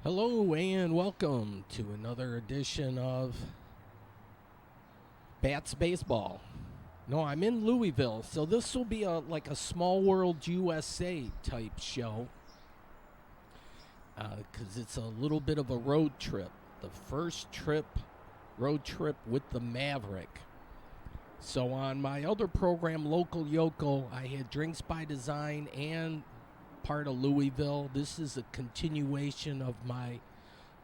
Hello and welcome to another edition of Bats Baseball. No, I'm in Louisville, so this will be like a Small World USA type show because it's a little bit of a road trip. The first road trip with the Maverick. So on my other program, Local Yokel, I had Drinks by Design and part of Louisville. This is a continuation of my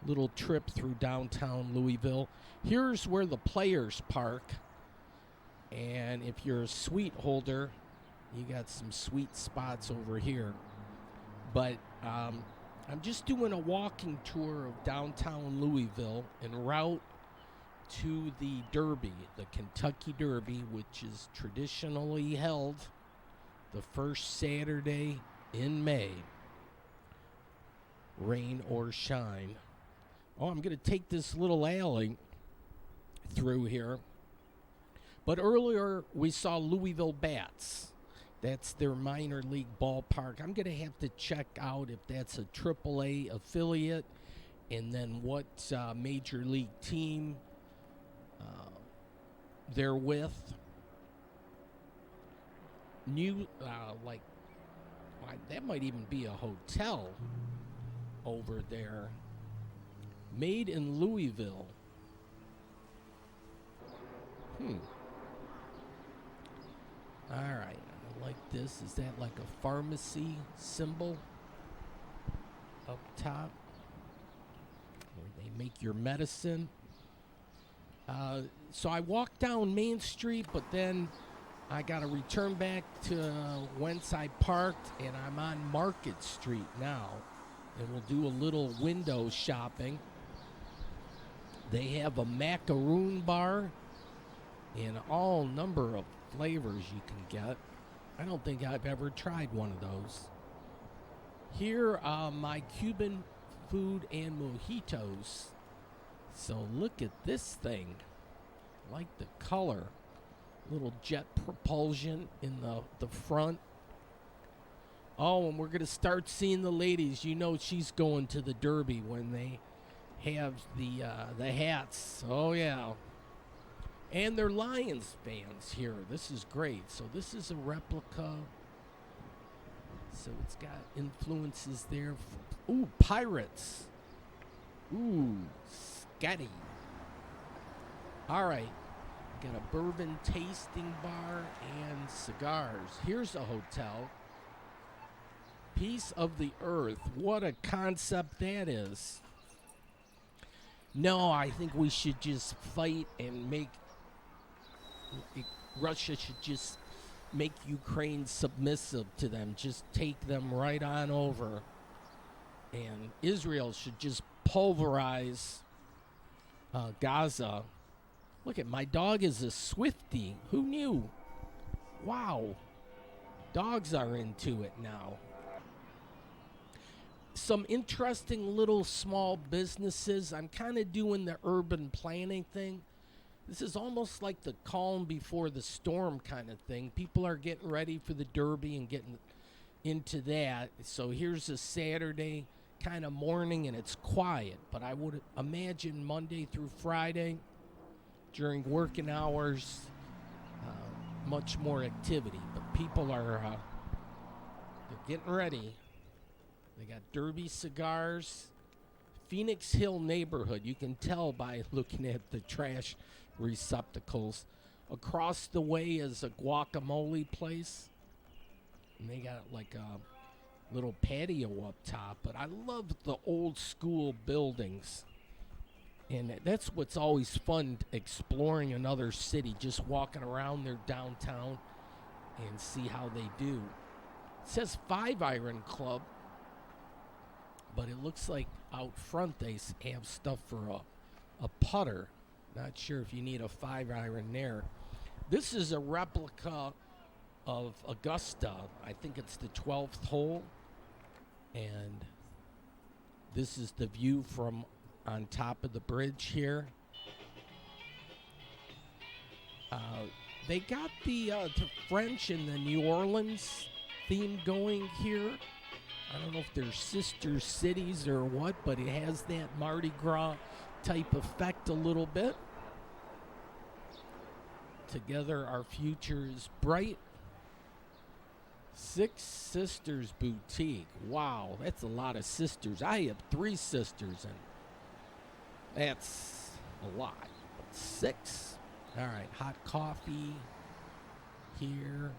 little trip through downtown Louisville. Here's where the players park, and if you're a suite holder, you got some sweet spots over here. But I'm just doing a walking tour of downtown Louisville en route to the Derby, the Kentucky Derby, which is traditionally held the first Saturday in May, rain or shine. Oh, I'm going to take this little alley through here. But earlier we saw Louisville Bats. That's their minor league ballpark. I'm going to have to check out if that's a AAA affiliate and then what major league team they're with. That might even be a hotel over there. Made in Louisville. All right, I like this. Is that like a pharmacy symbol up top where they make your medicine? So I walked down Main Street, but then I got to return back to whence I parked, and I'm on Market Street now. And we'll do a little window shopping. They have a macaroon bar in all number of flavors you can get. I don't think I've ever tried one of those. Here are my Cuban food and mojitos. So look at this thing. I like the color. Little jet propulsion in the front. Oh, and we're going to start seeing the ladies. You know she's going to the Derby when they have the hats. Oh, yeah. And they're Lions fans here. This is great. So this is a replica. So it's got influences there. Ooh, Pirates. Ooh, Scotty. All right. Got a bourbon tasting bar and cigars. Here's a hotel. Piece of the Earth. What a concept that is. No, I think we should just fight and Russia should just make Ukraine submissive to them. Just take them right on over. And Israel should just pulverize Gaza. Look at my dog is a Swiftie. Who knew? Wow. Dogs are into it now. Some interesting little small businesses. I'm kind of doing the urban planning thing. This is almost like the calm before the storm kind of thing. People are getting ready for the Derby and getting into that. So here's a Saturday kind of morning and it's quiet. But I would imagine Monday through Friday, during working hours, much more activity. But people are they're getting ready. They got Derby cigars. Phoenix Hill neighborhood. You can tell by looking at the trash receptacles. Across the way is a guacamole place. And they got like a little patio up top. But I love the old school buildings. And that's what's always fun, exploring another city, just walking around their downtown and see how they do. It says 5 Iron Club, but it looks like out front they have stuff for a putter. Not sure if you need a 5 iron there. This is a replica of Augusta. I think it's the 12th hole. And this is the view from on top of the bridge here. They got the French and the New Orleans theme going here. I don't know if they're sister cities or what, but it has that Mardi Gras type effect a little bit. Together our future is bright. Six Sisters Boutique. Wow, that's a lot of sisters. I have 3 sisters, and that's a lot. But 6. All right, hot coffee here.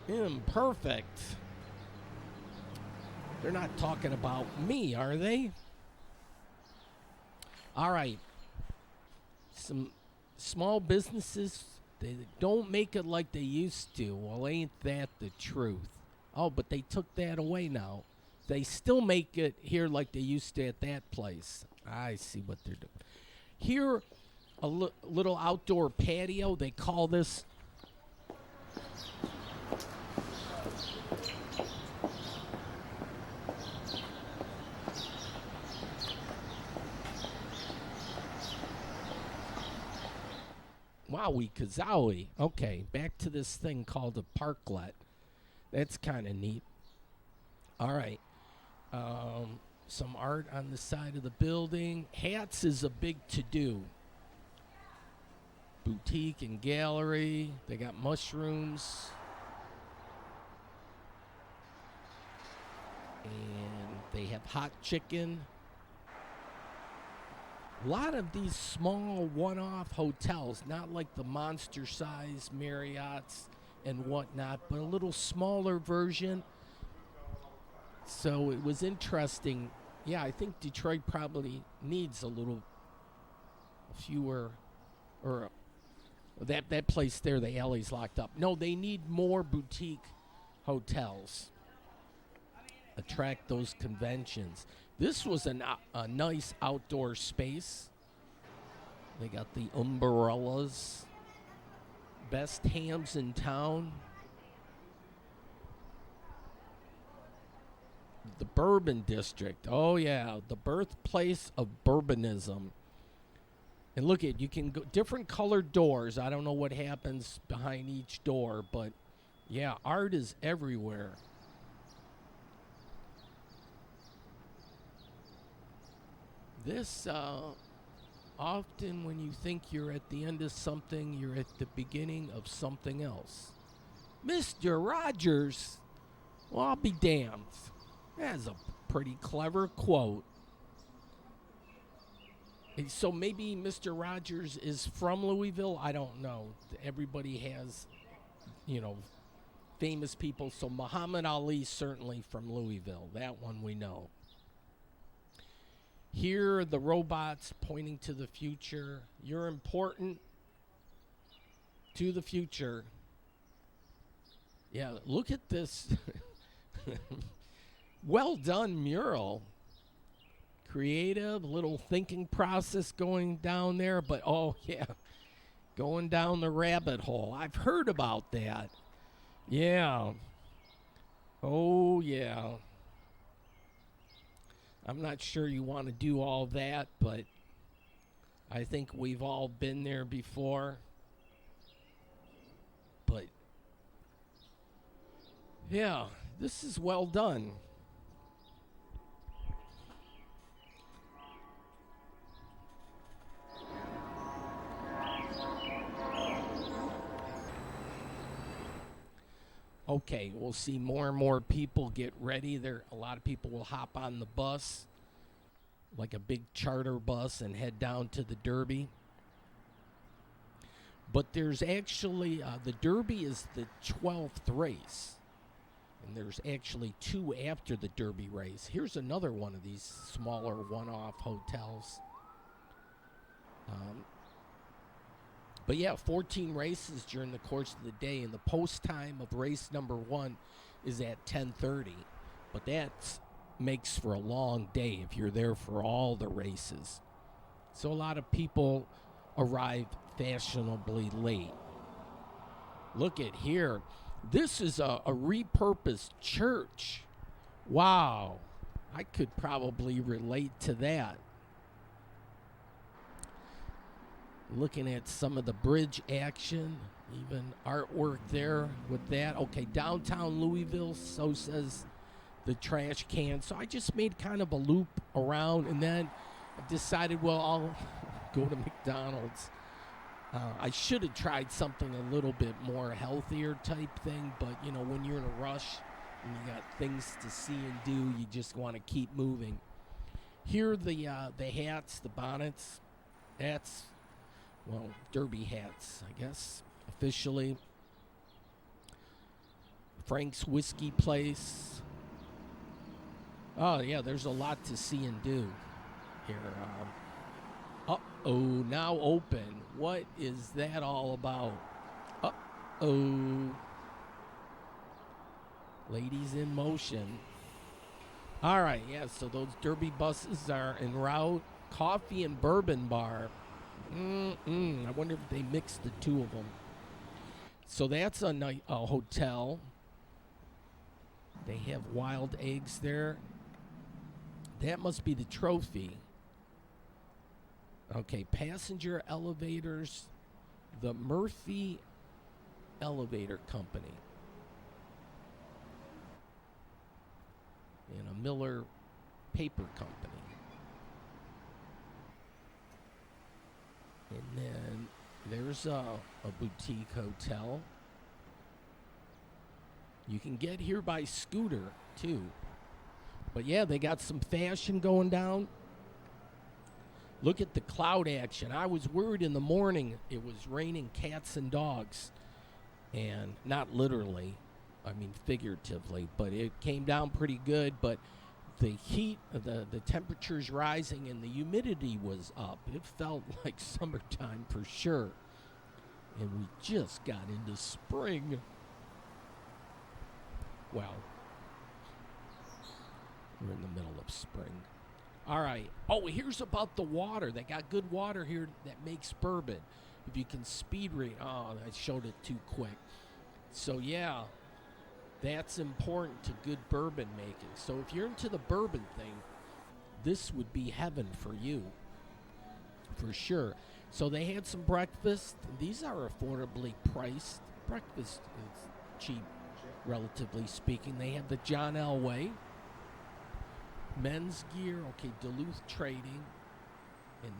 Imperfect. They're not talking about me, are they? All right. Some small businesses, they don't make it like they used to. Well, ain't that the truth? Oh, but they took that away now. They still make it here like they used to at that place. I see what they're doing. Here, a little outdoor patio. They call this... Wowie kazowie. Okay, back to this thing called a parklet. That's kind of neat. All right. Some art on the side of the building. Hats is a big to-do. Boutique and gallery. They got mushrooms. And they have hot chicken. A lot of these small one-off hotels, not like the monster-size Marriotts and whatnot, but a little smaller version. So it was interesting. Yeah, I think Detroit probably needs a little fewer, or that place there, the alley's locked up. No, they need more boutique hotels. Attract those conventions. This was a nice outdoor space. They got the umbrellas. Best hams in town. The Bourbon District. Oh, yeah. The birthplace of bourbonism. And look at, you can go different colored doors. I don't know what happens behind each door, but yeah, art is everywhere. This, often when you think you're at the end of something, you're at the beginning of something else. Mr. Rogers, well, I'll be damned. That's a pretty clever quote. So maybe Mr. Rogers is from Louisville? I don't know. Everybody has, famous people. So Muhammad Ali certainly from Louisville. That one we know. Here are the robots pointing to the future. You're important to the future. Yeah, look at this. Well done mural. Creative, little thinking process going down there. But, oh, yeah, going down the rabbit hole. I've heard about that. Yeah. Oh, yeah. I'm not sure you want to do all that, but I think we've all been there before. But, yeah, this is well done. Okay, we'll see more and more people get ready. A lot of people will hop on the bus, like a big charter bus, and head down to the Derby. But there's actually, the Derby is the 12th race. And there's actually 2 after the Derby race. Here's another one of these smaller one-off hotels. But yeah, 14 races during the course of the day, and the post time of race number 1 is at 10:30. But that makes for a long day if you're there for all the races. So a lot of people arrive fashionably late. Look at here. This is a repurposed church. Wow. I could probably relate to that. Looking at some of the bridge action. Even artwork there with that. Okay, downtown Louisville, so says the trash can. So I just made kind of a loop around, and then I decided, well, I'll go to McDonald's. I should have tried something a little bit more healthier type thing, but you know, when you're in a rush and you got things to see and do, you just want to keep moving. Here are the hats, the bonnets. That's, well, derby hats, I guess, officially. Frank's Whiskey Place. Oh, yeah, there's a lot to see and do here. Uh-oh, now open. What is that all about? Uh-oh. Ladies in motion. All right, yeah, so those derby buses are en route. Coffee and bourbon bar. I wonder if they mixed the two of them. So that's a hotel. They have wild eggs there. That must be the trophy. Okay, passenger elevators. The Murphy Elevator Company. And a Miller Paper Company. And then there's a boutique hotel. You can get here by scooter, too. But yeah, they got some fashion going down. Look at the cloud action. I was worried in the morning it was raining cats and dogs. And not literally, I mean figuratively, but it came down pretty good. But the heat, the temperature's rising and the humidity was up. It felt like summertime for sure. And we just got into spring. Well, we're in the middle of spring. All right. Oh, here's about the water. They got good water here that makes bourbon. If you can speed read. Oh, I showed it too quick. So, yeah, that's important to good bourbon making. So if you're into the bourbon thing, this would be heaven for you. For sure. So they had some breakfast. These are affordably priced. Breakfast is cheap, relatively speaking. They have the John Elway. Men's gear, okay, Duluth Trading, and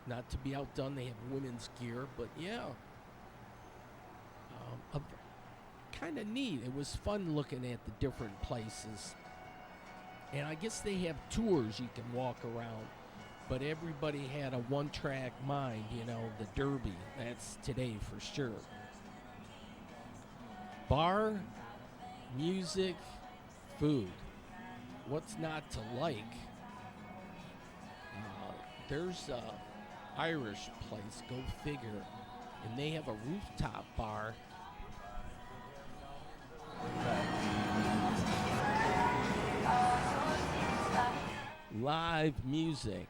not to be outdone, they have women's gear, but yeah, kind of neat. It was fun looking at the different places, and I guess they have tours you can walk around, but everybody had a one-track mind, you know, the Derby. That's today for sure. Bar, music, food. What's not to like? There's a Irish place, go figure, and they have a rooftop bar. Live music.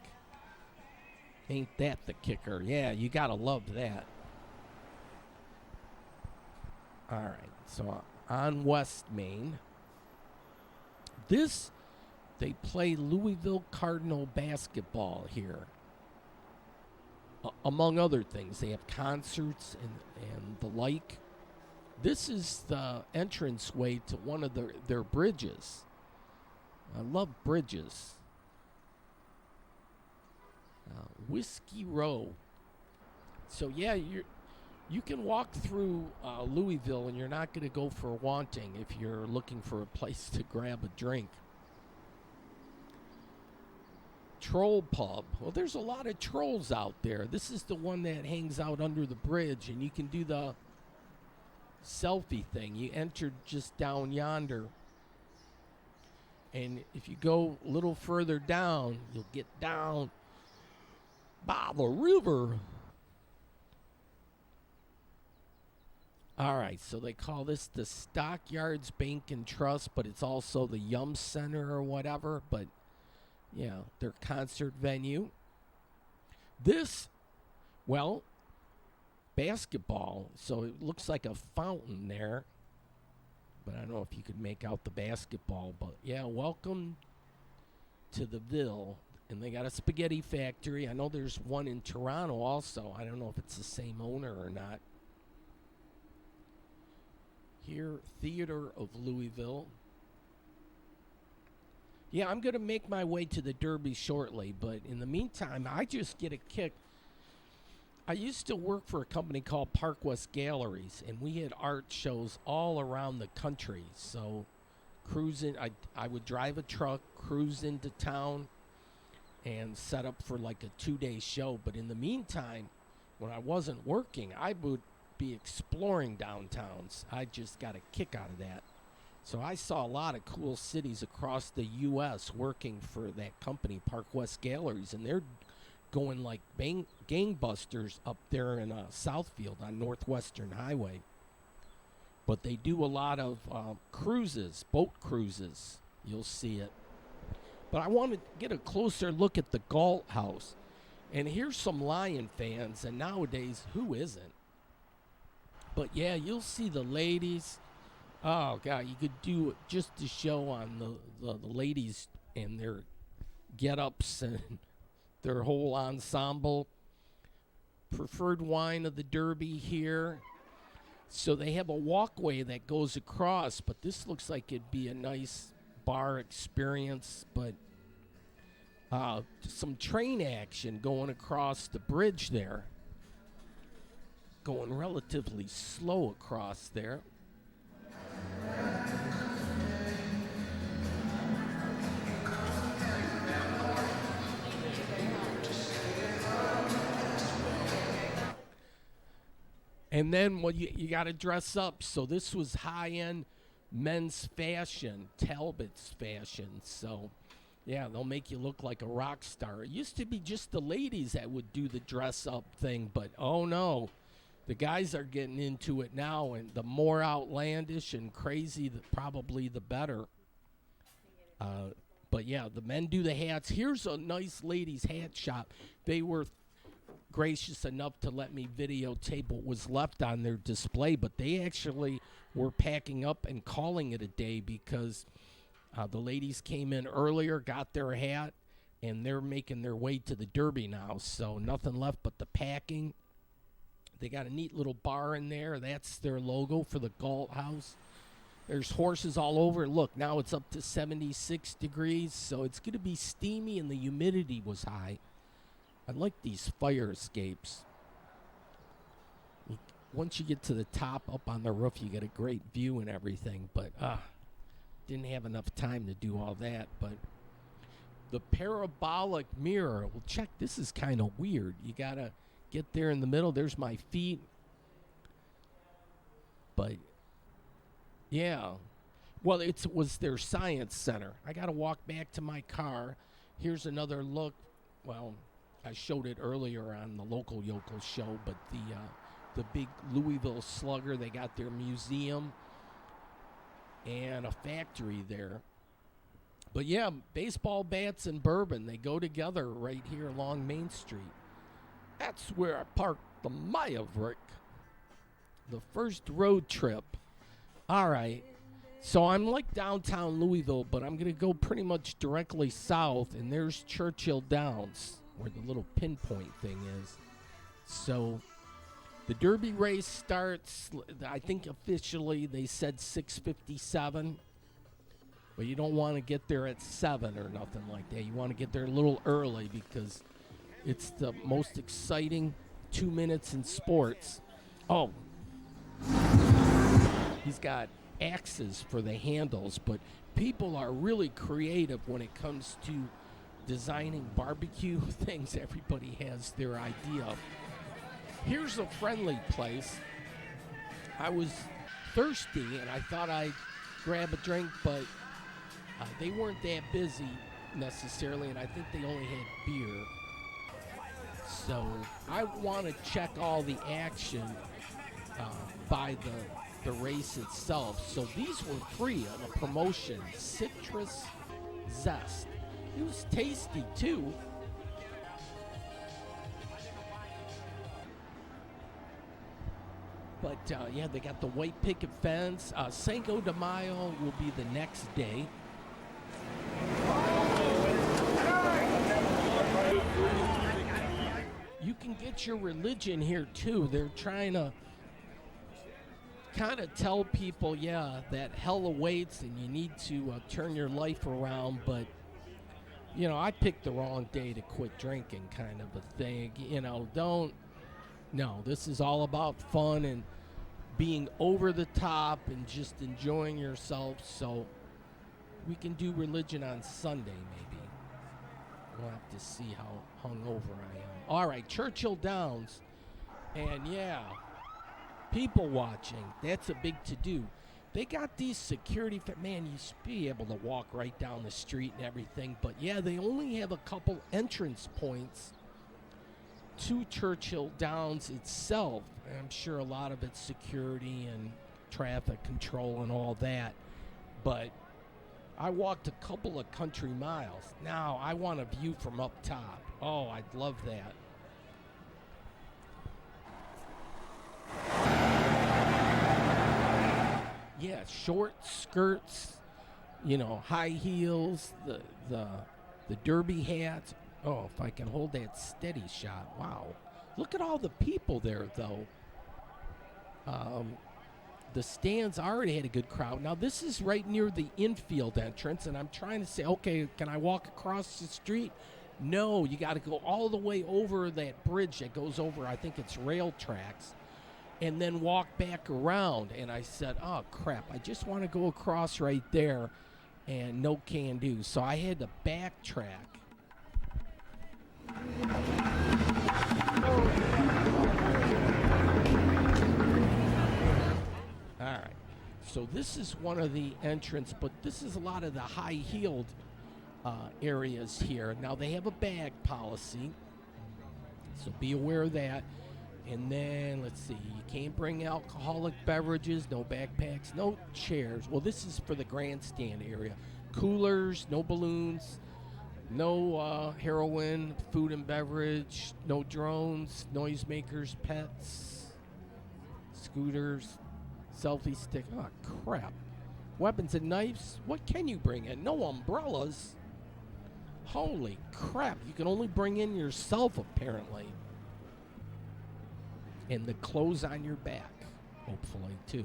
Ain't that the kicker? Yeah, you gotta love that. All right, so on West Main. They play Louisville Cardinal basketball here. Among other things, they have concerts and the like. This is the entranceway to one of their bridges. I love bridges. Whiskey Row. So yeah, you can walk through Louisville and you're not going to go for wanting if you're looking for a place to grab a drink. Troll Pub. Well, there's a lot of trolls out there. This is the one that hangs out under the bridge, and you can do the selfie thing. You enter just down yonder, and if you go a little further down, you'll get down by the river. All right, so they call this the Stockyards Bank and Trust, but it's also the Yum Center or whatever, but yeah, their concert venue. This, well, basketball. So it looks like a fountain there. But I don't know if you could make out the basketball. But yeah, welcome to the Ville. And they got a spaghetti factory. I know there's one in Toronto also. I don't know if it's the same owner or not. Here, Theater of Louisville. Yeah, I'm going to make my way to the Derby shortly, but in the meantime, I just get a kick. I used to work for a company called Park West Galleries, and we had art shows all around the country. So, cruising, I would drive a truck, cruise into town, and set up for like a 2-day show. But in the meantime, when I wasn't working, I would be exploring downtowns. I just got a kick out of that. So I saw a lot of cool cities across the U.S. working for that company, Park West Galleries, and they're going like gangbusters up there in Southfield on Northwestern Highway. But they do a lot of cruises, boat cruises. You'll see it. But I want to get a closer look at the Galt House. And here's some Lion fans, and nowadays, who isn't? But yeah, you'll see the ladies. Oh, God, you could do just a show on the ladies and their get-ups and their whole ensemble. Preferred wine of the Derby here. So they have a walkway that goes across, but this looks like it'd be a nice bar experience. But some train action going across the bridge there. Going relatively slow across there. And then you got to dress up. So this was high-end men's fashion, Talbot's fashion. So, yeah, they'll make you look like a rock star. It used to be just the ladies that would do the dress-up thing, but oh no. The guys are getting into it now, and the more outlandish and crazy, probably the better. But, yeah, the men do the hats. Here's a nice ladies' hat shop. They were gracious enough to let me videotape what was left on their display, but they actually were packing up and calling it a day because the ladies came in earlier, got their hat, and they're making their way to the Derby now. So nothing left but the packing. They got a neat little bar in there. That's their logo for the Galt House. There's horses all over. Look, now it's up to 76 degrees, so it's going to be steamy, and the humidity was high. I like these fire escapes. Once you get to the top, up on the roof, you get a great view and everything, but didn't have enough time to do all that. But the parabolic mirror, well, check, this is kind of weird. You got to get there in the middle. There's my feet. But, yeah. Well, it was their science center. I got to walk back to my car. Here's another look. Well, I showed it earlier on the Local Yokel show, but the big Louisville Slugger, they got their museum and a factory there. But, yeah, baseball bats and bourbon, they go together right here along Main Street. That's where I parked the Maverick. The first road trip. All right. So I'm like downtown Louisville, but I'm going to go pretty much directly south, and there's Churchill Downs, where the little pinpoint thing is. So the Derby race starts, I think officially they said 6:57. But you don't want to get there at 7 or nothing like that. You want to get there a little early because it's the most exciting 2 minutes in sports. Oh, he's got axes for the handles, but people are really creative when it comes to designing barbecue things. Everybody has their idea. Here's a friendly place. I was thirsty, and I thought I'd grab a drink, but they weren't that busy necessarily, and I think they only had beer. So I want to check all the action by the race itself. So these were free on a promotion. Citrus Zest. It was tasty too. But yeah, they got the white picket fence. Cinco de Mayo will be the next day. You can get your religion here too. They're trying to kind of tell people, yeah, that hell awaits and you need to turn your life around, but I picked the wrong day to quit drinking, kind of a thing. Don't. No, this is all about fun and being over the top and just enjoying yourself. So we can do religion on Sunday, maybe. We'll have to see how hungover I am. All right, Churchill Downs. And yeah, people watching. That's a big to-do. They got these security, man, you should be able to walk right down the street and everything. But yeah, they only have a couple entrance points to Churchill Downs itself. I'm sure a lot of it's security and traffic control and all that. But I walked a couple of country miles. Now I want a view from up top. Oh, I'd love that. Yeah, short skirts, high heels, the derby hats. Oh, if I can hold that steady shot. Wow. Look at all the people there, though. The stands already had a good crowd. Now, this is right near the infield entrance, and I'm trying to say, okay, can I walk across the street? No, you got to go all the way over that bridge that goes over, I think it's rail tracks, and then walk back around. And I said, oh, crap, I just want to go across right there, and no can do. So I had to backtrack. All right, so this is one of the entrance, but this is a lot of the high-heeled areas here. Now, they have a bag policy, so be aware of that. And then, let's see, you can't bring alcoholic beverages, no backpacks, no chairs. Well, this is for the grandstand area. Coolers, no balloons, no heroin, food and beverage, no drones, noisemakers, pets, scooters, selfie stick. Oh, crap. Weapons and knives? What can you bring in? No umbrellas. Holy crap. You can only bring in yourself, apparently. And the clothes on your back, hopefully, too.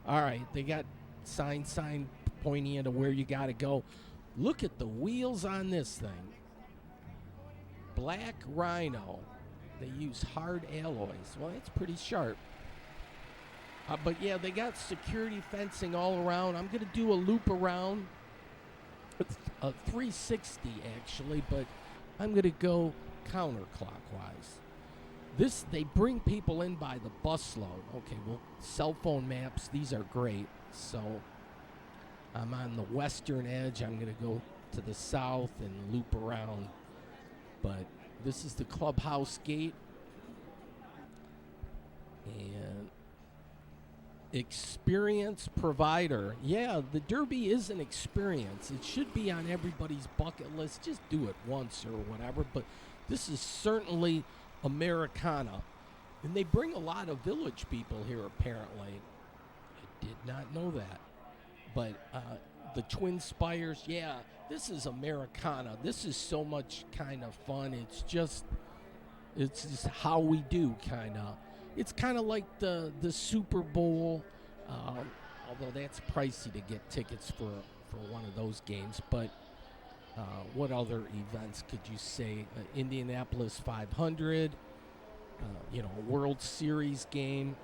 All right, they got sign pointing into where you got to go. Look at the wheels on this thing. Black Rhino. They use hard alloys. Well, it's pretty sharp. But yeah, they got security fencing all around. I'm going to do a loop around. It's a 360, actually, but I'm going to go counterclockwise. They bring people in by the busload. Okay, well, cell phone maps, these are great. So I'm on the western edge. I'm going to go to the south and loop around. But this is the clubhouse gate. And experience provider. Yeah, the Derby is an experience. It should be on everybody's bucket list. Just do it once or whatever. But this is certainly Americana. And they bring a lot of village people here, apparently. I did not know that. But the Twin Spires, yeah, this is Americana. This is so much kind of fun. It's just how we do, kind of. It's kind of like the Super Bowl, although that's pricey to get tickets for one of those games. But what other events could you say? Indianapolis 500, a World Series game.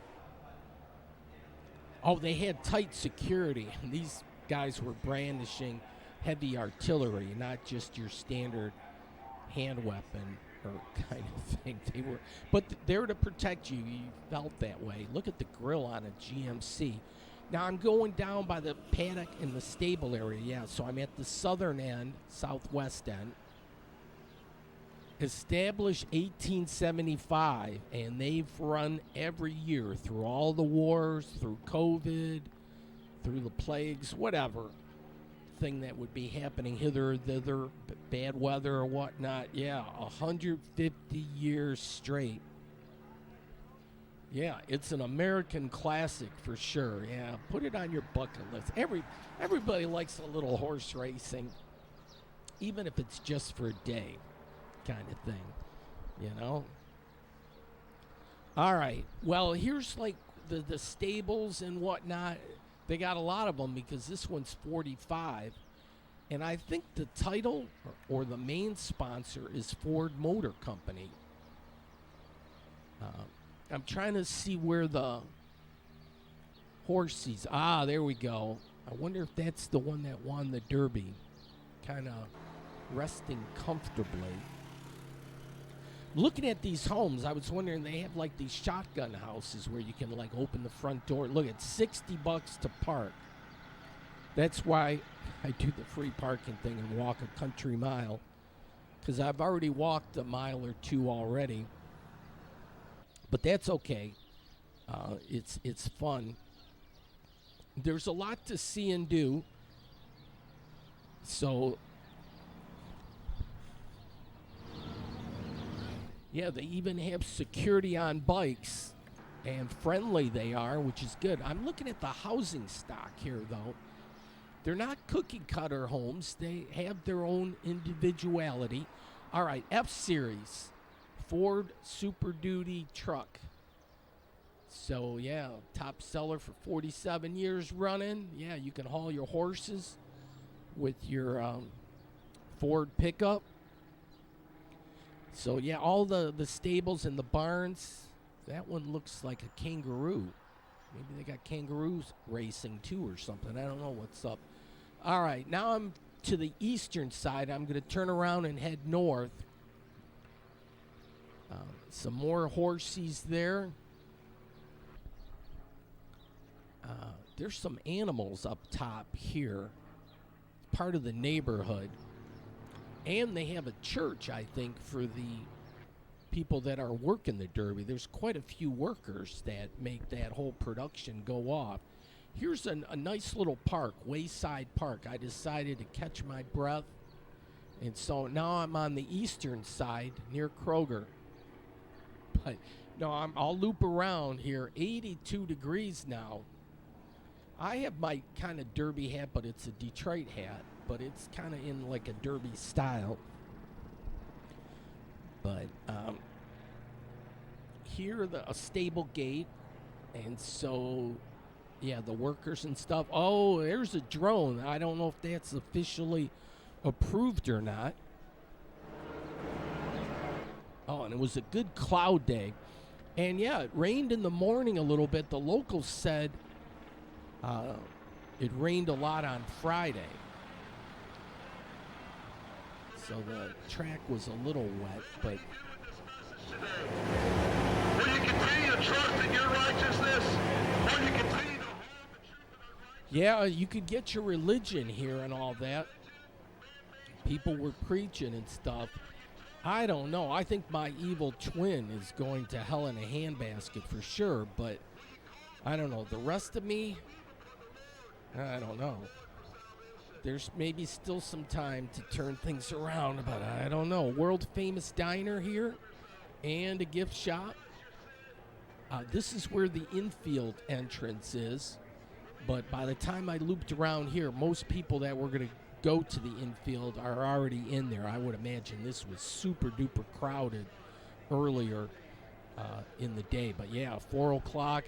Oh, they had tight security. These guys were brandishing heavy artillery, not just your standard hand weapon or kind of thing. But they're to protect you. You felt that way. Look at the grill on a GMC. Now I'm going down by the paddock and the stable area. Yeah, so I'm at the southern end, southwest end. Established 1875, and they've run every year through all the wars, through COVID, through the plagues, whatever thing that would be happening hither or thither, bad weather or whatnot. Yeah, 150 years straight. Yeah, it's an American classic for sure. Yeah, put it on your bucket list. Everybody likes a little horse racing, even if it's just for a day kind of thing, All right, well, here's like the stables and whatnot, they got a lot of them because this one's 45. And I think the title or the main sponsor is Ford Motor Company. I'm trying to see where the horses. There we go. I wonder if that's the one that won the Derby. Kind of resting comfortably. Looking at these homes, I was wondering, they have like these shotgun houses where you can like open the front door. Look, it's $60 to park. That's why I do the free parking thing and walk a country mile, because I've already walked a mile or two already. But that's okay. It's fun. There's a lot to see and do. So, yeah, they even have security on bikes, and friendly they are, which is good. I'm looking at the housing stock here, though. They're not cookie-cutter homes. They have their own individuality. All right, F-Series, Ford Super Duty truck. So, yeah, top seller for 47 years running. Yeah, you can haul your horses with your Ford pickup. So, yeah, all the stables and the barns. That one looks like a kangaroo. Maybe they got kangaroos racing, too, or something. I don't know what's up. All right, now I'm to the eastern side. I'm going to turn around and head north. Some more horses there. There's some animals up top here. Part of the neighborhood. And they have a church, I think, for the people that are working the Derby. There's quite a few workers that make that whole production go off. Here's a nice little park, Wayside Park. I decided to catch my breath. And so now I'm on the eastern side near Kroger. But no, I'll loop around here. 82 degrees now. I have my kind of Derby hat, but it's a Detroit hat. But it's kind of in like a Derby style. But here, a stable gate. And so, yeah, the workers and stuff. Oh, there's a drone. I don't know if that's officially approved or not. Oh, and it was a good cloud day. And, yeah, it rained in the morning a little bit. The locals said it rained a lot on Friday. So the track was a little wet, but... Will you continue to trust in your righteousness? Will you continue to hold the truth and righteousness? Yeah, you could get your religion here and all that. People were preaching and stuff. I don't know. I think my evil twin is going to hell in a handbasket for sure, but I don't know. The rest of me, I don't know. There's maybe still some time to turn things around, but I don't know. World famous diner here and a gift shop. This is where the infield entrance is, but by the time I looped around here, most people that were going to go to the infield are already in there. I would imagine this was super duper crowded earlier in the day. But yeah, 4 o'clock,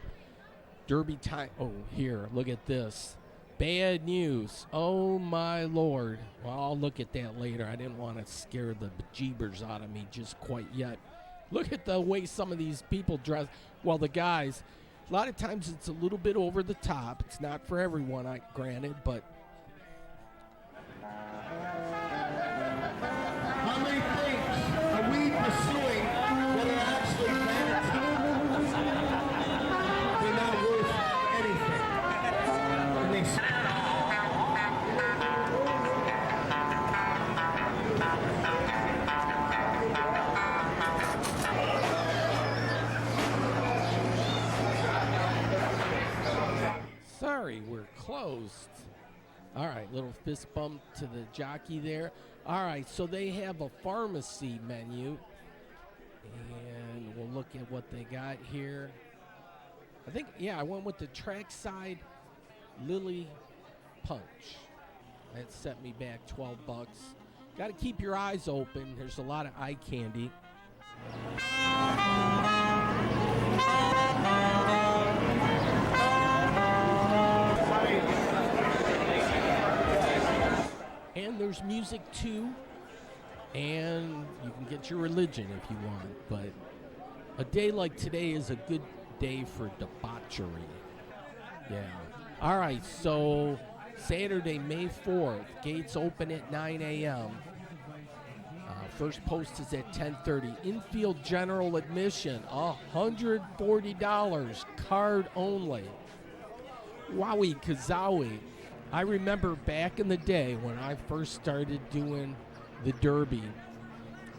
Derby time. Oh, here, look at this. Bad news. Oh, my Lord. Well, I'll look at that later. I didn't want to scare the bejeebers out of me just quite yet. Look at the way some of these people dress. Well, the guys, a lot of times it's a little bit over the top. It's not for everyone, granted, but... How many things are we pursuing that are actually vanity? They're not worth anything. And they Sorry, we're closed. All right, little fist bump to the jockey there. All right, so they have a pharmacy menu. And we'll look at what they got here. I think, yeah, I went with the trackside Lily Punch. That set me back $12. Got to keep your eyes open. There's a lot of eye candy. there's music too, and you can get your religion if you want. But a day like today is a good day for debauchery. Yeah. All right, so Saturday, May 4th, gates open at 9 a.m. First post is at 10:30. Infield general admission, $140, card only. Wowie kazowie. I remember back in the day when I first started doing the Derby,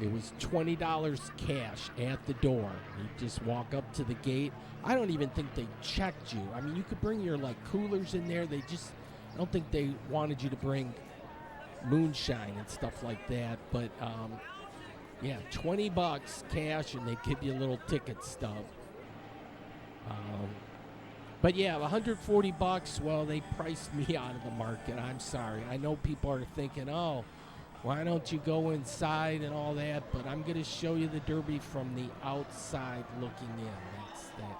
it was $20 cash at the door. You just walk up to the gate. I don't even think they checked you. I mean, you could bring your like coolers in there. I don't think they wanted you to bring moonshine and stuff like that. But yeah, $20 cash, and they give you a little ticket stub. But yeah, $140. Well, they priced me out of the market. I'm sorry. I know people are thinking, oh, why don't you go inside and all that? But I'm going to show you the Derby from the outside looking in. That's that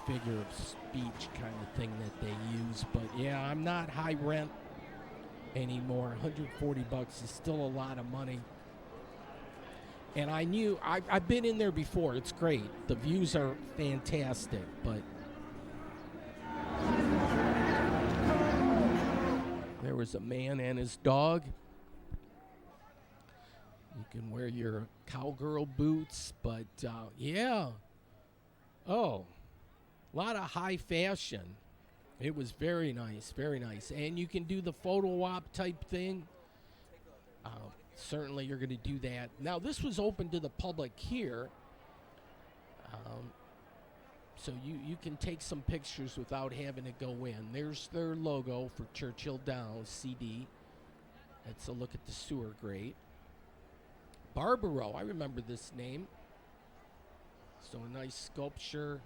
figure of speech kind of thing that they use. But yeah, I'm not high rent anymore. $140 is still a lot of money. And I've been in there before. It's great. The views are fantastic, but there was a man and his dog. You can wear your cowgirl boots, but yeah. Oh, a lot of high fashion. It was very nice, very nice. And you can do the photo op type thing. Certainly you're going to do that. Now, this was open to the public here. So you can take some pictures without having to go in. There's their logo for Churchill Downs CD. Let's a look at the sewer grate. Barbaro, I remember this name. So a nice sculpture.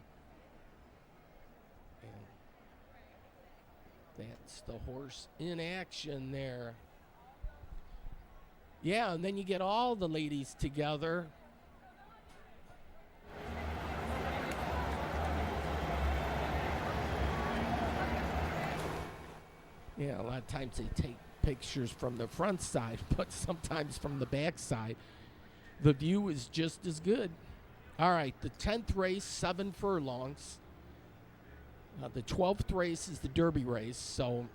And that's the horse in action there. Yeah, and then you get all the ladies together. Yeah, a lot of times they take pictures from the front side, but sometimes from the back side. The view is just as good. All right, the 10th race, 7 furlongs. The 12th race is the Derby race, so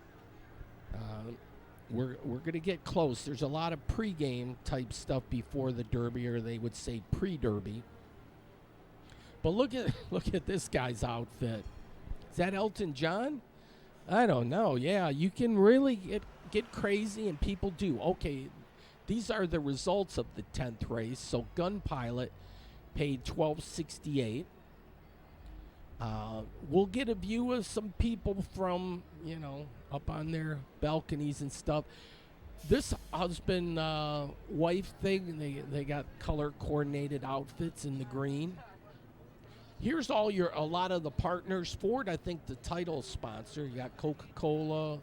we're going to get close. There's a lot of pregame type stuff before the Derby, or they would say pre-Derby. But look at this guy's outfit. Is that Elton John? I don't know. Yeah, you can really get crazy, and people do. Okay, these are the results of the 10th race. So Gun Pilot paid $12.68. We'll get a view of some people from, up on their balconies and stuff. This husband-wife thing, they got color-coordinated outfits in the green. Here's a lot of the partners. Ford, I think, the title sponsor. You got Coca-Cola,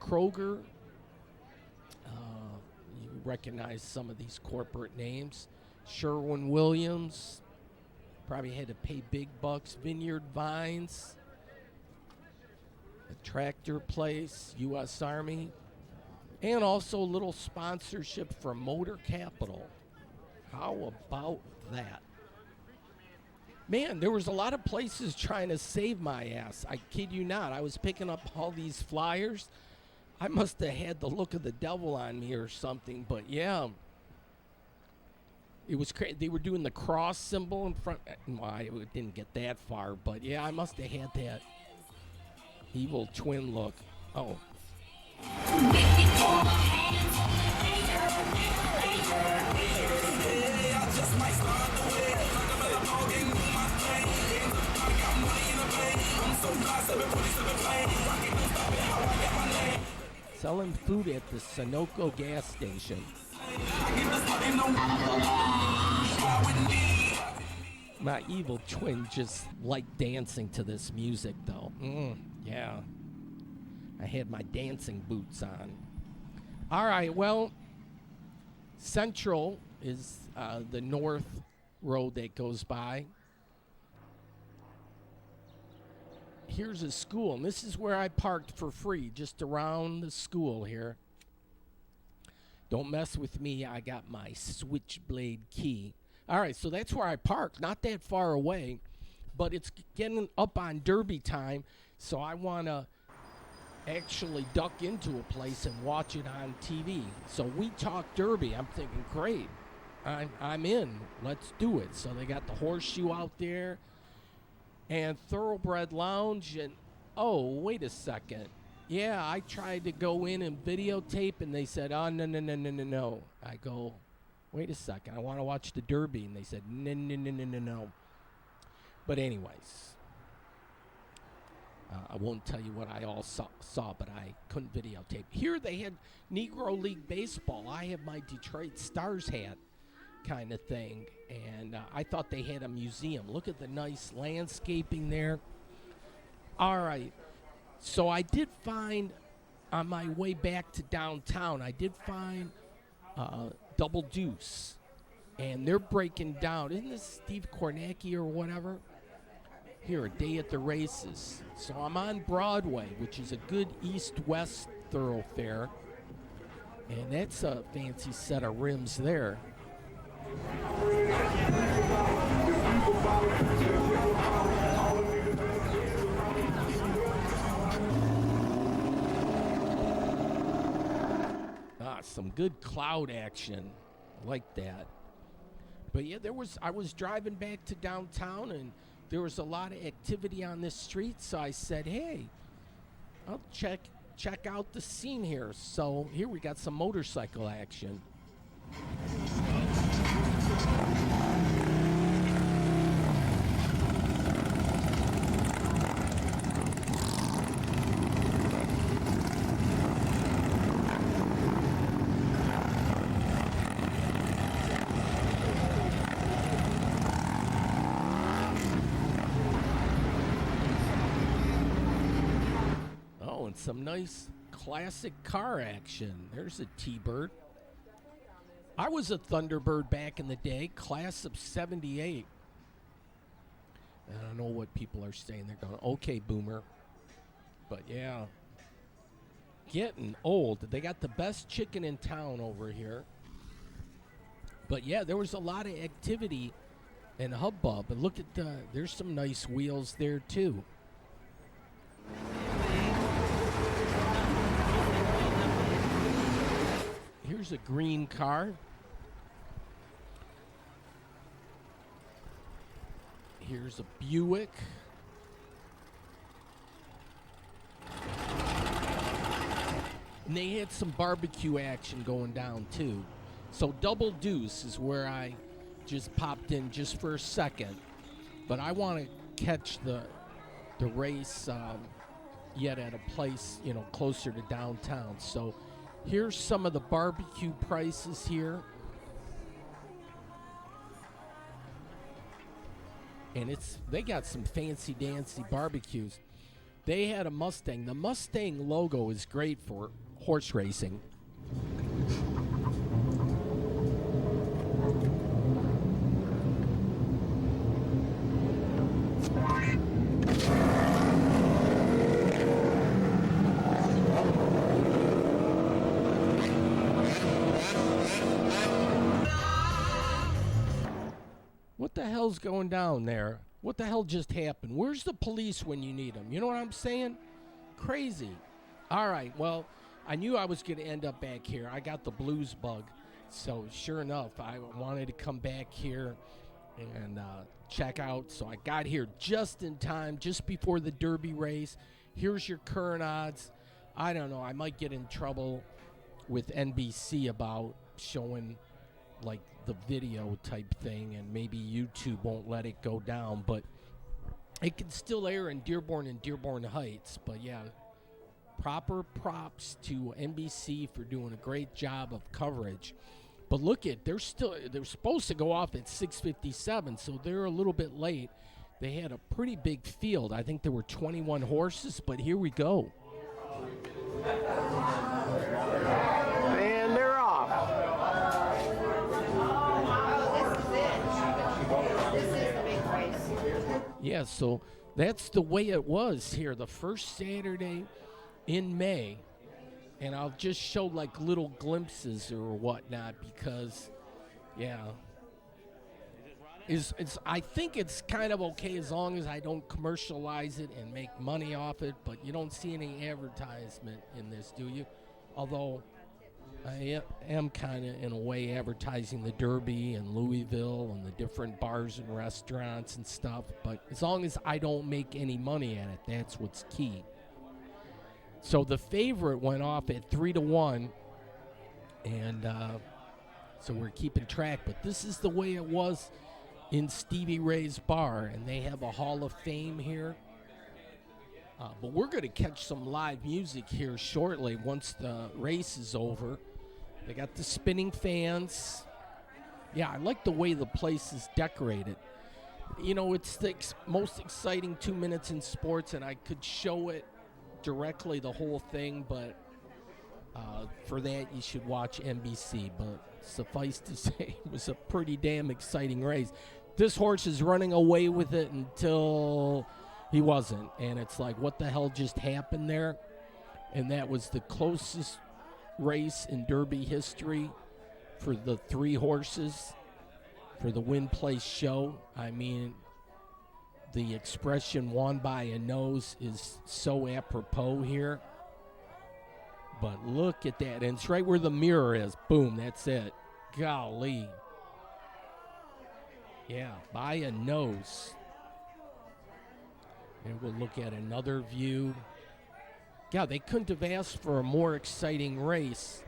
Kroger. You recognize some of these corporate names. Sherwin-Williams. Probably had to pay big bucks. Vineyard Vines. A tractor place. U.S. Army. And also a little sponsorship from Motor Capital. How about that? Man, there was a lot of places trying to save my ass. I kid you not. I was picking up all these flyers. I must have had the look of the devil on me or something. But, yeah. It was crazy. They were doing the cross symbol in front. Well, I didn't get that far. But, yeah, I must have had that evil twin look. Oh. Selling food at the Sunoco gas station. My evil twin just liked dancing to this music, though. Yeah. I had my dancing boots on. All right, well, Central is the north road that goes by. Here's a school, and this is where I parked for free, just around the school here. Don't mess with me. I got my switchblade key. All right, so that's where I parked, not that far away, but it's getting up on Derby time, so I want to actually duck into a place and watch it on TV. So we talk Derby. I'm thinking, great, I'm in. Let's do it. So they got the horseshoe out there and Thoroughbred Lounge, and oh, wait a second. Yeah, I tried to go in and videotape, and they said, oh, no. I go, wait a second, I want to watch the Derby. And they said, no. But anyways, I won't tell you what I all saw, but I couldn't videotape. Here they had Negro League Baseball. I have my Detroit Stars hat kind of thing, and I thought they had a museum. Look at the nice landscaping there. All right. So I did find, on my way back to downtown, I did find Double Deuce. And they're breaking down. Isn't this Steve Kornacki or whatever? Here, A Day at the Races. So I'm on Broadway, which is a good east-west thoroughfare. And that's a fancy set of rims there. Some good cloud action. I like that. But yeah, I was driving back to downtown, and there was a lot of activity on this street, so I said, hey, I'll check out the scene here. So here we got some motorcycle action. Some nice classic car action. There's a T-Bird. I was a Thunderbird back in the day, class of 78. I don't know what people are saying. They're going, okay, boomer. But yeah, getting old. They got the best chicken in town over here. But yeah, there was a lot of activity and hubbub. And look at there's some nice wheels there too. Here's a green car. Here's a Buick. And they had some barbecue action going down too. So Double Deuce is where I just popped in just for a second. But I want to catch the race yet at a place, closer to downtown. So here's some of the barbecue prices here. And they got some fancy dancy barbecues. They had a Mustang. The Mustang logo is great for horse racing. What the hell's going down there? What the hell just happened? Where's the police when you need them? You know what I'm saying? Crazy. All right, well, I knew I was going to end up back here. I got the blues bug. So sure enough, I wanted to come back here and check out. So I got here just in time, just before the Derby race. Here's your current odds. I don't know. I might get in trouble with NBC about showing like the video type thing, and maybe YouTube won't let it go down, but it can still air in Dearborn and Dearborn Heights. But yeah, proper props to NBC for doing a great job of coverage. But look they're supposed to go off at 6:57, so they're a little bit late. They had a pretty big field. I think there were 21 horses, but here we go. And they're off. Yeah, so that's the way it was here, the first Saturday in May. and I'll just show like little glimpses or whatnot because, yeah, it's I think it's kind of okay as long as I don't commercialize it and make money off it. But you don't see any advertisement in this, do you? Although I am kind of in a way advertising the Derby and Louisville and the different bars and restaurants and stuff. But as long as I don't make any money at it, that's what's key. So the favorite went off at 3-1, and so we're keeping track. But this is the way it was in Stevie Ray's bar, and they have a Hall of Fame here. But we're going to catch some live music here shortly once the race is over. They got the spinning fans. Yeah, I like the way the place is decorated. You know, it's the most exciting 2 minutes in sports, and I could show it directly, the whole thing, but for that you should watch NBC. But suffice to say, it was a pretty damn exciting race. This horse is running away with it until he wasn't, and it's like, what the hell just happened there? And that was the closest race in Derby history for the 3 horses for the win place show. I mean, the expression "won by a nose" is so apropos here. But look at that, and it's right where the mirror is. Boom, that's it. Golly. Yeah, by a nose. And we'll look at another view. Yeah, they couldn't have asked for a more exciting race.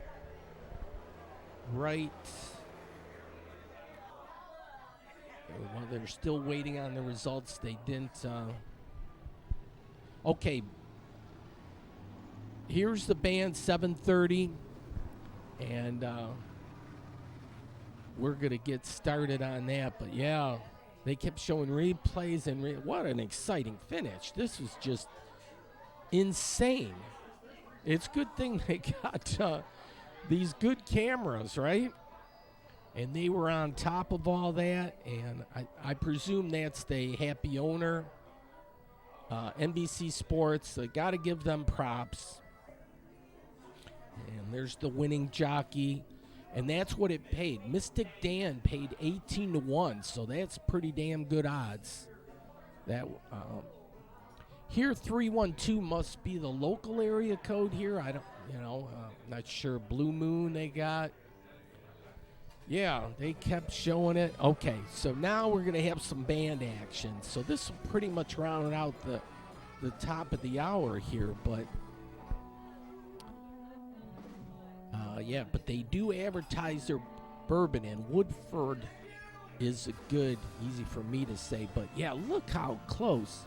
Right. While they're still waiting on the results, they didn't. Okay. Here's the band, 7:30. And we're going to get started on that. But, yeah, they kept showing replays. And what an exciting finish. This was just insane. It's a good thing they got these good cameras, right? And they were on top of all that, and I presume that's the happy owner. NBC Sports, got to give them props. And there's the winning jockey, and that's what it paid. Mystic Dan paid 18-1, so that's pretty damn good odds. That here 312 must be the local area code here. I don't, not sure. Blue Moon they got. Yeah, they kept showing it. Okay, so now we're going to have some band action. So this will pretty much round out the top of the hour here. But, yeah, but they do advertise their bourbon, and Woodford is a good, easy for me to say. But, yeah, look how close.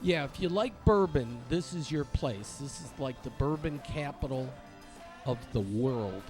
Yeah, if you like bourbon, this is your place. This is like the bourbon capital of the world.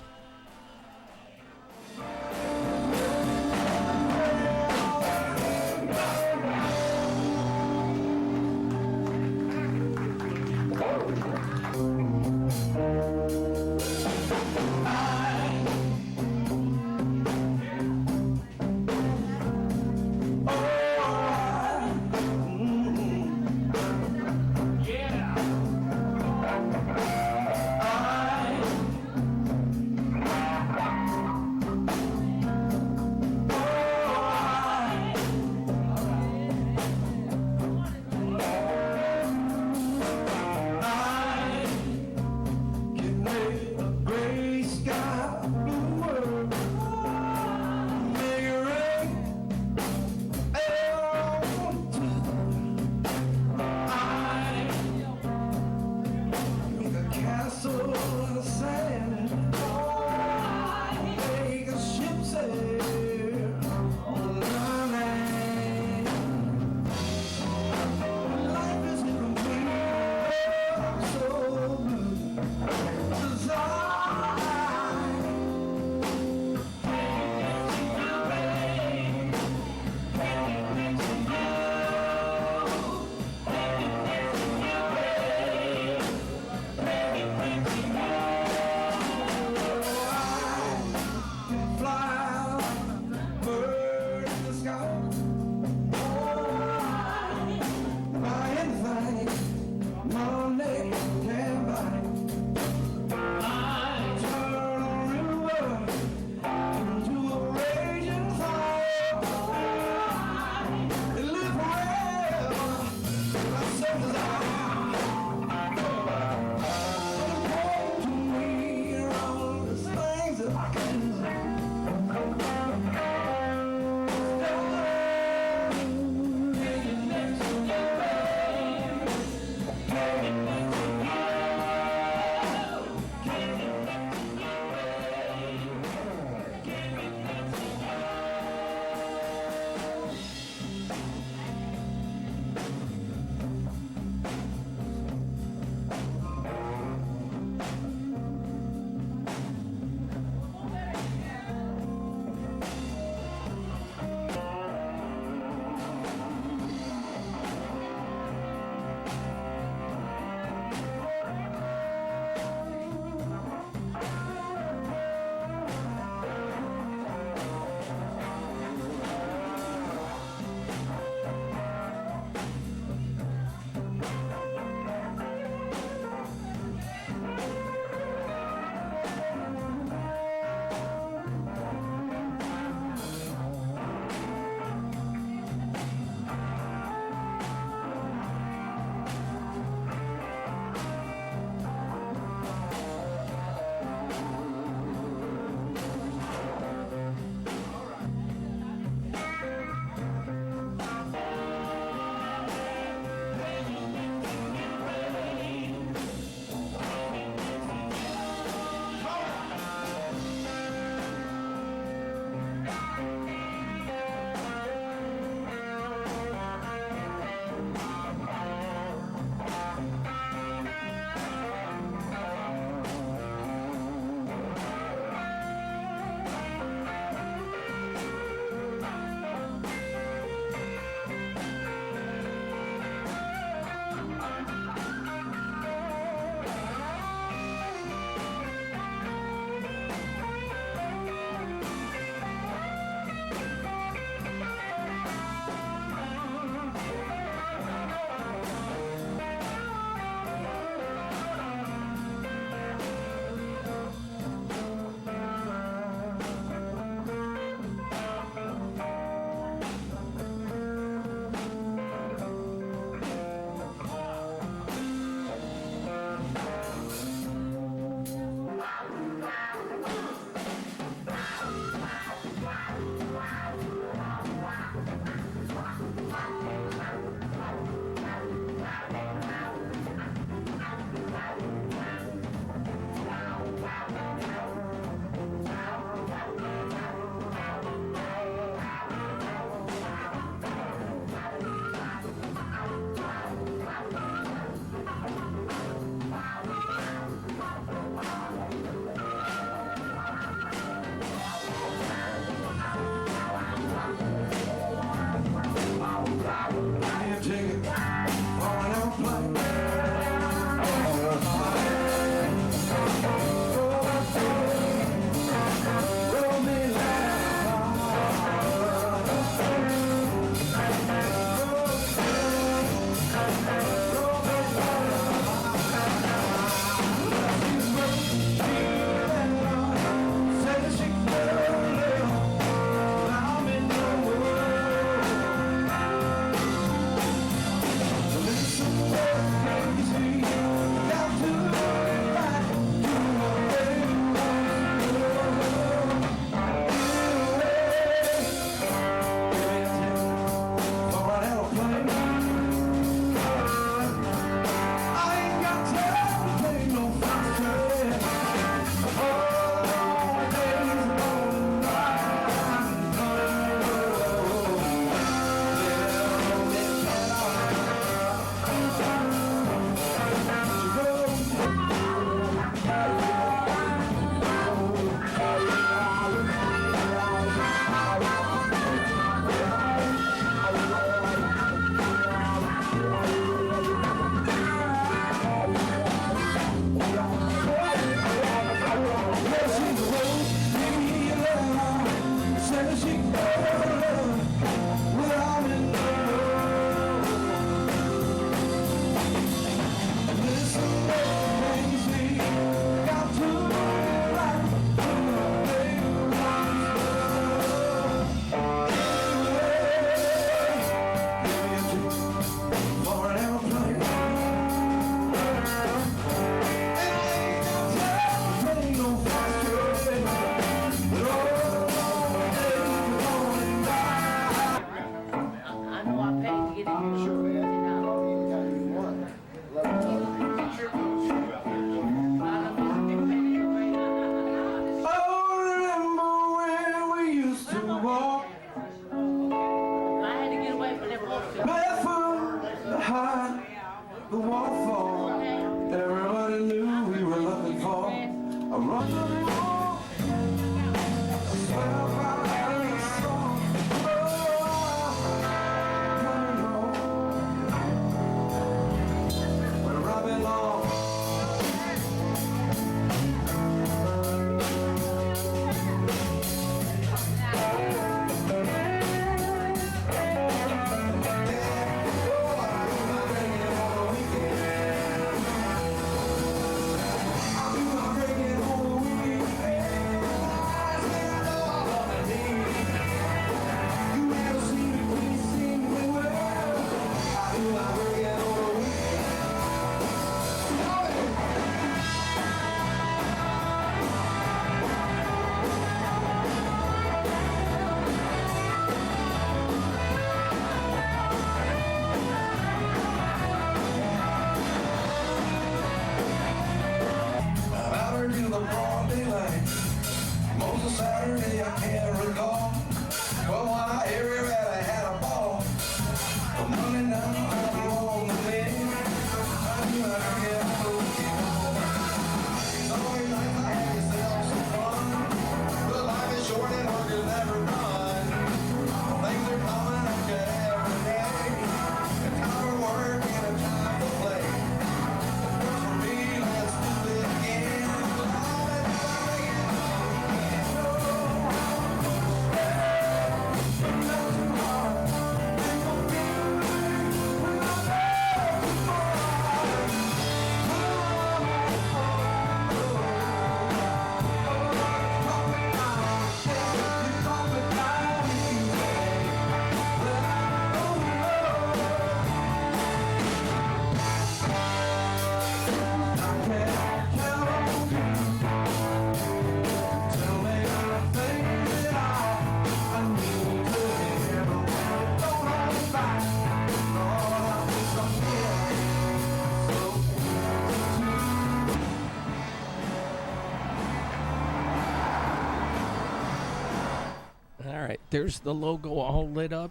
There's the logo all lit up.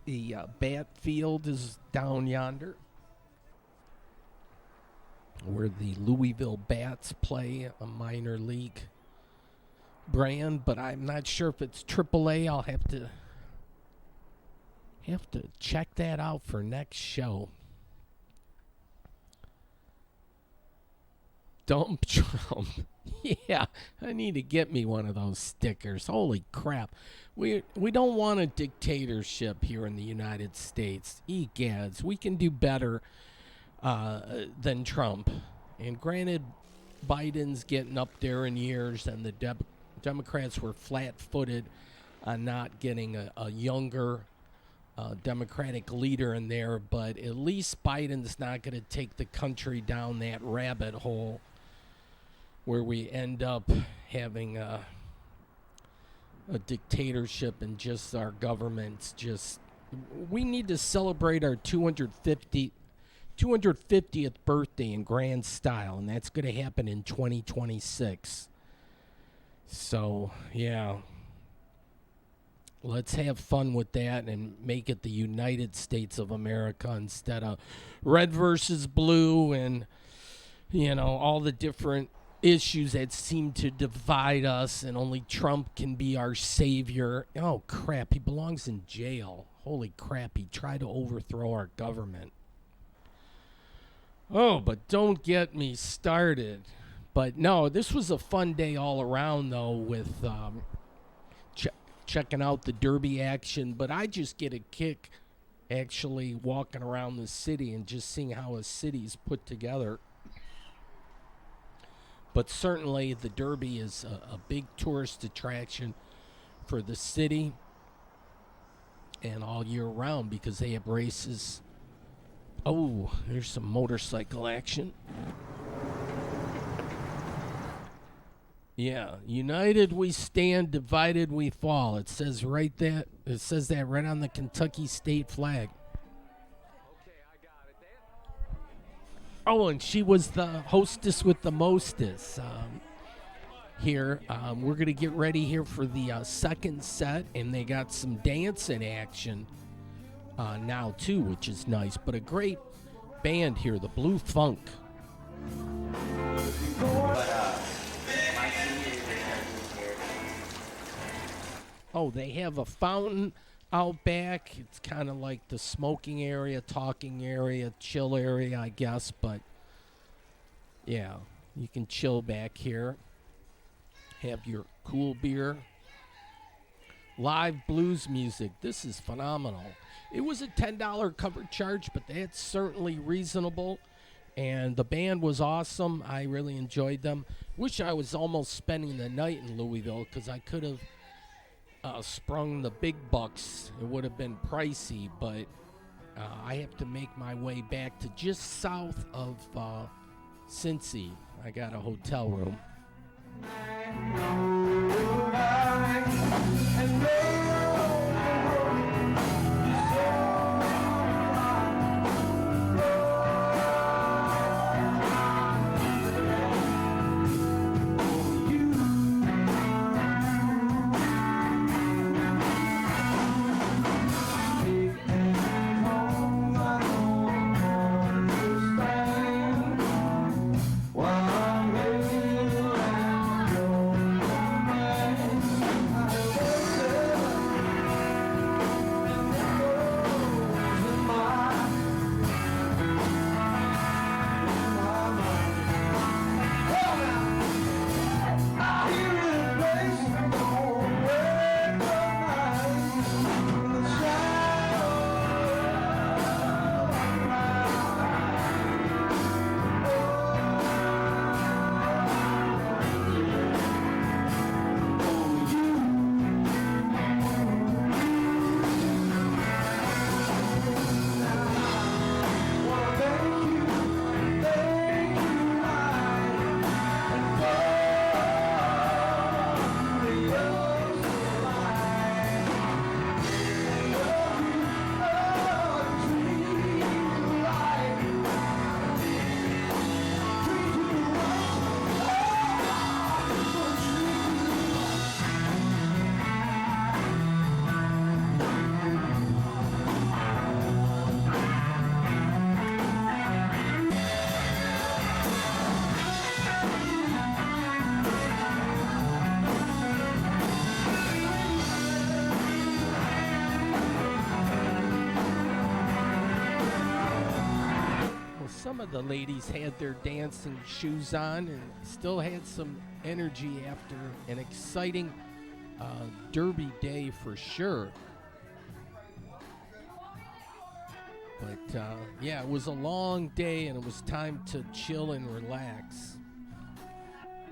The bat field is down yonder, where the Louisville Bats play, a minor league brand, but I'm not sure if it's AAA. I'll have to check that out for next show. Dump Trump. Yeah, I need to get me one of those stickers. Holy crap. We don't want a dictatorship here in the United States. Egads, we can do better than Trump. And granted, Biden's getting up there in years, and the Democrats were flat-footed on not getting a younger Democratic leader in there, but at least Biden's not going to take the country down that rabbit hole where we end up having a dictatorship and just our government's just... We need to celebrate our 250th birthday in grand style, and that's going to happen in 2026. So, yeah. Let's have fun with that and make it the United States of America instead of red versus blue and, all the different issues that seem to divide us, and only Trump can be our savior. Oh, crap. He belongs in jail. Holy crap. He tried to overthrow our government. Oh, but don't get me started. But no, this was a fun day all around, though, with checking out the Derby action. But I just get a kick actually walking around the city and just seeing how a city's put together. But certainly the Derby is a big tourist attraction for the city and all year round because they have races. Oh, there's some motorcycle action. Yeah, united we stand, divided we fall. It says that right on the Kentucky state flag. Okay, I got it. Oh, and she was the hostess with the mostest here. We're going to get ready here for the second set, and they got some dancing action now, too, which is nice. But a great band here, the Blue Funk. Oh, they have a fountain out back. It's kind of like the smoking area, talking area, chill area, I guess. But, yeah, you can chill back here. Have your cool beer. Live blues music. This is phenomenal. It was a $10 cover charge, but that's certainly reasonable. And the band was awesome. I really enjoyed them. Wish I was almost spending the night in Louisville because I could have sprung the big bucks. It would have been pricey, but I have to make my way back to just south of Cincy. I got a hotel room. Some of the ladies had their dancing shoes on and still had some energy after an exciting derby day for sure. But yeah, it was a long day and it was time to chill and relax.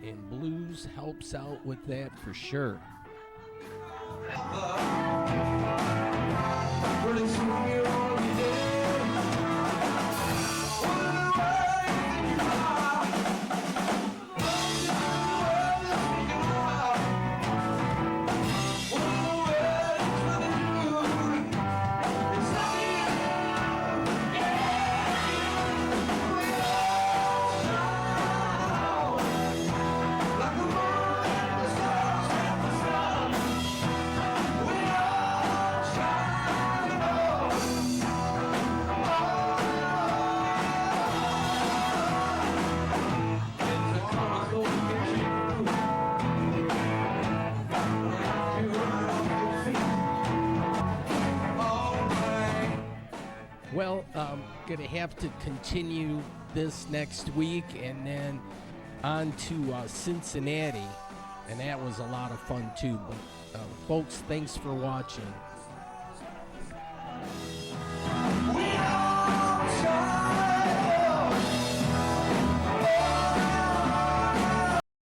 And blues helps out with that for sure. Well, gonna have to continue this next week and then on to Cincinnati, and that was a lot of fun too. But folks, thanks for watching.